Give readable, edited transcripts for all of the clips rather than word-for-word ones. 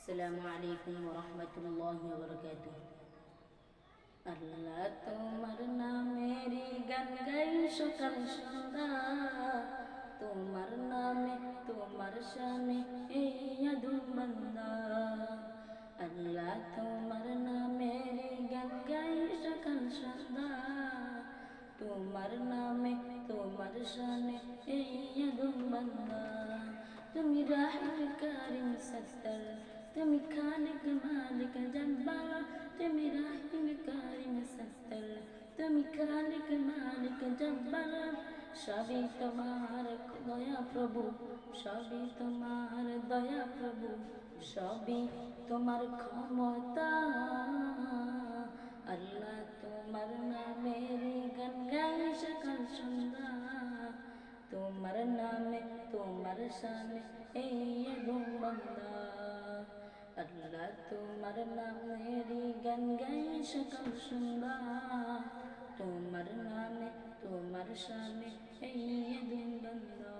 আসসালামু আলাইকুম ওয়া রাহমাতুল্লাহি ওয়া বারাকাতুহু। আল্লাহ তোমার নামেরই গান গাই সকাল সন্ধ্যা, তোমার নামে তোমার শানে এই আদম বান্দা। আল্লাহ তোমার নামেরই গান গাই সকাল সন্ধ্যা, তোমার নামে তোমার শানে এই আদম বান্দা। তুমি রাহিম কারিম সত্তর, তুমি খালিক মালিক জব্বার। তুমি রাহিম কারিম সত্তর, তুমি খালিক মালিক জব্বার। সবই তোমার দয়া প্রভু, সবই তোমার দয়া প্রভু, সবই তোমার ক্ষমতা। আল্লাহ তোমার নামের গান গাই সকাল সন্ধ্যা, তোমার নামে তোমার শানে এই আদম বান্দা। আল্লাহ তোমার নামের গান গাই সকাল সন্ধ্যা, তোমার নামে তোমার শানে এই আদম বান্দা।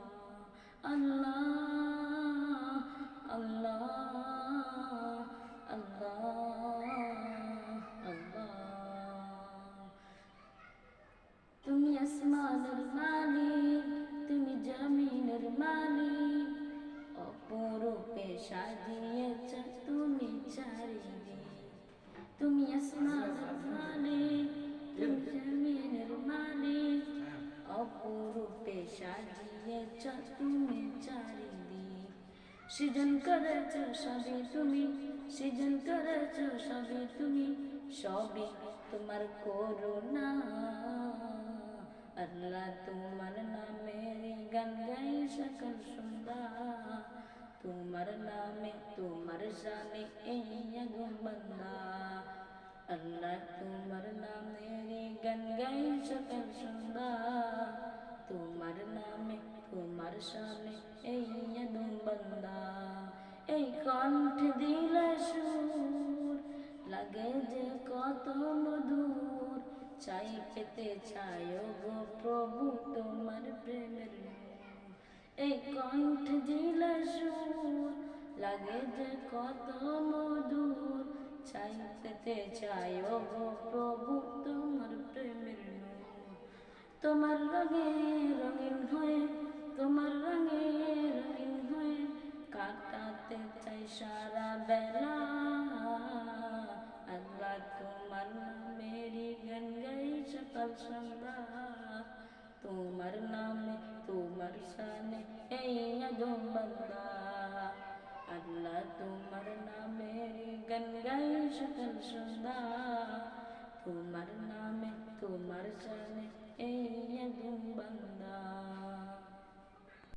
আল্লাহ আল্লাহ আল্লাহ আল্লাহ। তুমি আসমানের মালিক, তুমি জমিনের মালিক, অপরূপে সাজিয়েছ তুমি চারিদিক। তুমি আসমানের মালিক, তুমি জমিনের মালিক, অপরূপে সাজিয়েছ তুমি চারিদিক। সৃজন করেছ সবই তুমি, সৃজন করেছ সবই তুমি, সবই তোমার করুণা। আল্লাহ তোমার নামের গান গাই সকাল সন্ধ্যা, তোমার নামে তোমার শানে এই আদম বান্দা। আল্লাহ তোমার নামের গান গাই সকাল সন্ধ্যা, তোমার নামে তোমার শানে এই আদম বান্দা। এই কণ্ঠ দিলে সুর লাগে যে কত মধুর, চাই পেতে চাই গো প্রভু তোমার প্রেমের নূর। এই কণ্ঠ দিলে সুর লাগে যে কত মধুর, চাই পেতে চাই গো প্রভু তোমার প্রেমের নূর। তোমার রঙে রঙিন হয়ে, তোমার রঙে রঙিন হয়ে কাটাতে চাই সারা বেলা। আল্লাহ তোমার নামেরই গান গাই সকাল সন্ধ্যা, তোমার নামে তোমার শানে এই আদম বান্দা। আল্লাহ তোমার নামেরই গান গাই সকাল সন্ধ্যা, তোমার নামে তোমার শানে